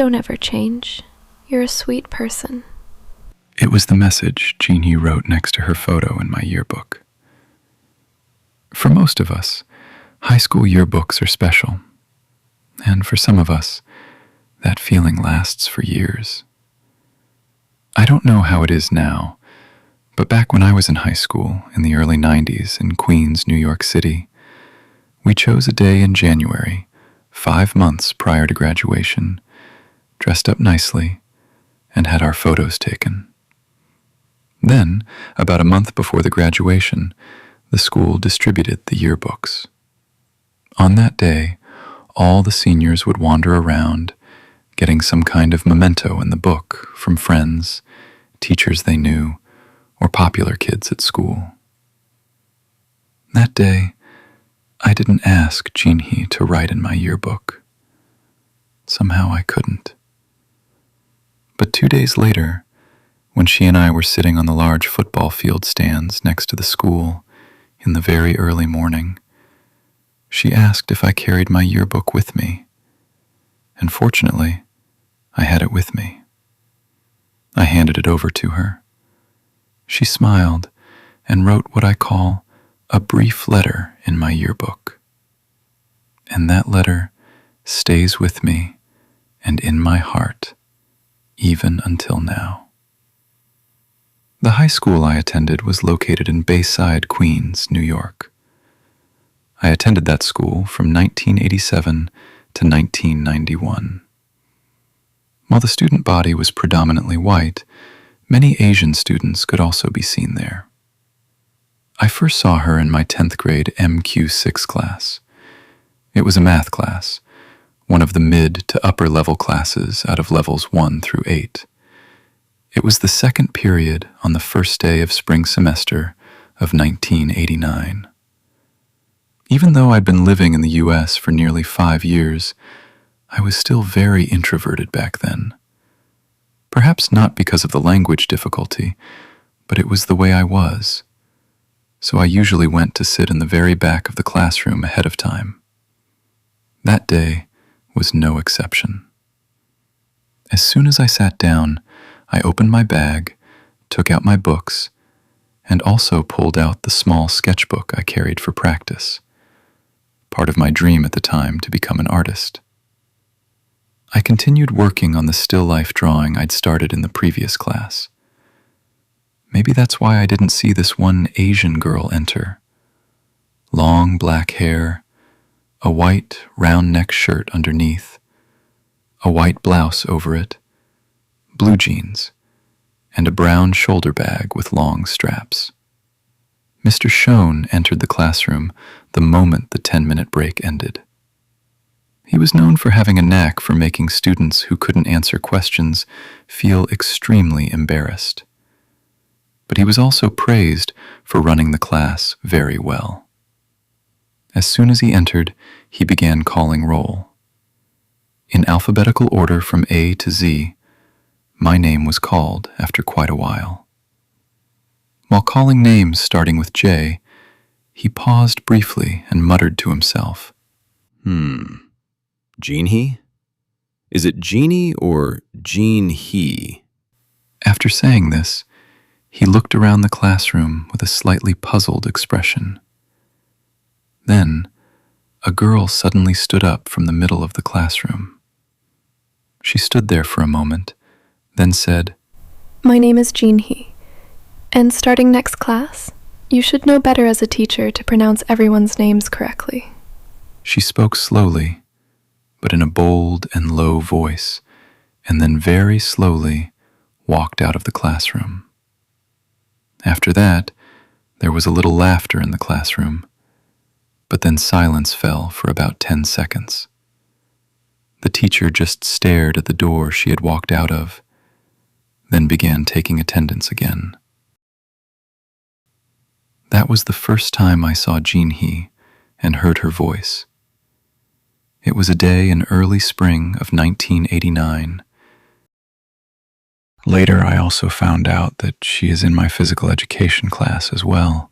Don't ever change. You're a sweet person. It was the message Jeannie wrote next to her photo in my yearbook. For most of us, high school yearbooks are special. And for some of us, that feeling lasts for years. I don't know how it is now, but back when I was in high school in the early 90s in Queens, New York City, we chose a day in January, 5 months prior to graduation, dressed up nicely, and had our photos taken. Then, about a month before the graduation, the school distributed the yearbooks. On that day, all the seniors would wander around, getting some kind of memento in the book from friends, teachers they knew, or popular kids at school. That day, I didn't ask Jeannie to write in my yearbook. Somehow I couldn't. But 2 days later, when she and I were sitting on the large football field stands next to the school in the very early morning, she asked if I carried my yearbook with me. And fortunately, I had it with me. I handed it over to her. She smiled and wrote what I call a brief letter in my yearbook. And that letter stays with me and in my heart, even until now. The high school I attended was located in Bayside, Queens, New York. I attended that school from 1987 to 1991. While the student body was predominantly white, many Asian students could also be seen there. I first saw her in my 10th grade MQ6 class. It was a math class, one of the mid to upper level classes out of levels 1 through 8. It was the second period on the first day of spring semester of 1989. Even though I'd been living in the U.S. for nearly 5 years, I was still very introverted back then. Perhaps not because of the language difficulty, but it was the way I was. So I usually went to sit in the very back of the classroom ahead of time. That day was no exception. As soon as I sat down, I opened my bag, took out my books, and also pulled out the small sketchbook I carried for practice, part of my dream at the time to become an artist. I continued working on the still life drawing I'd started in the previous class. Maybe that's why I didn't see this one Asian girl enter. Long black hair, a white round neck shirt underneath, a white blouse over it, blue jeans, and a brown shoulder bag with long straps. Mr. Schoen entered the classroom the moment the 10-minute break ended. He was known for having a knack for making students who couldn't answer questions feel extremely embarrassed. But he was also praised for running the class very well. As soon as he entered, he began calling roll. In alphabetical order from A to Z, my name was called after quite a while. While calling names starting with J, he paused briefly and muttered to himself, Jeannie? Is it Jeannie or Jean-he? After saying this, he looked around the classroom with a slightly puzzled expression. Then, a girl suddenly stood up from the middle of the classroom. She stood there for a moment, then said, My name is Jean-he, and starting next class, you should know better as a teacher to pronounce everyone's names correctly. She spoke slowly, but in a bold and low voice, and then very slowly walked out of the classroom. After that, there was a little laughter in the classroom, but then silence fell for about 10 seconds. The teacher just stared at the door she had walked out of, then began taking attendance again. That was the first time I saw Jean-he and heard her voice. It was a day in early spring of 1989. Later, I also found out that she is in my physical education class as well,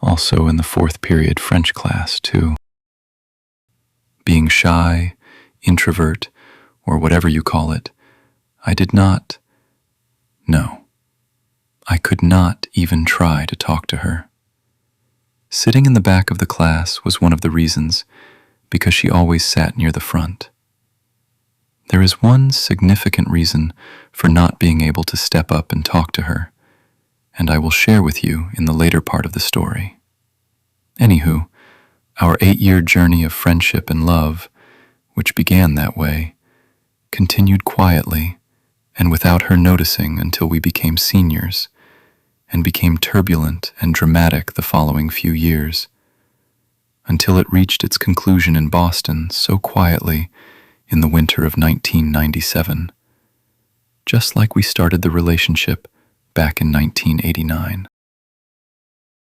also in the 4th period French class, too. Being shy, introvert, or whatever you call it, I did not. No, I could not even try to talk to her. Sitting in the back of the class was one of the reasons, because she always sat near the front. There is one significant reason for not being able to step up and talk to her, and I will share with you in the later part of the story. Anywho, our 8-year journey of friendship and love, which began that way, continued quietly and without her noticing until we became seniors, and became turbulent and dramatic the following few years, until it reached its conclusion in Boston so quietly in the winter of 1997, just like we started the relationship back in 1989.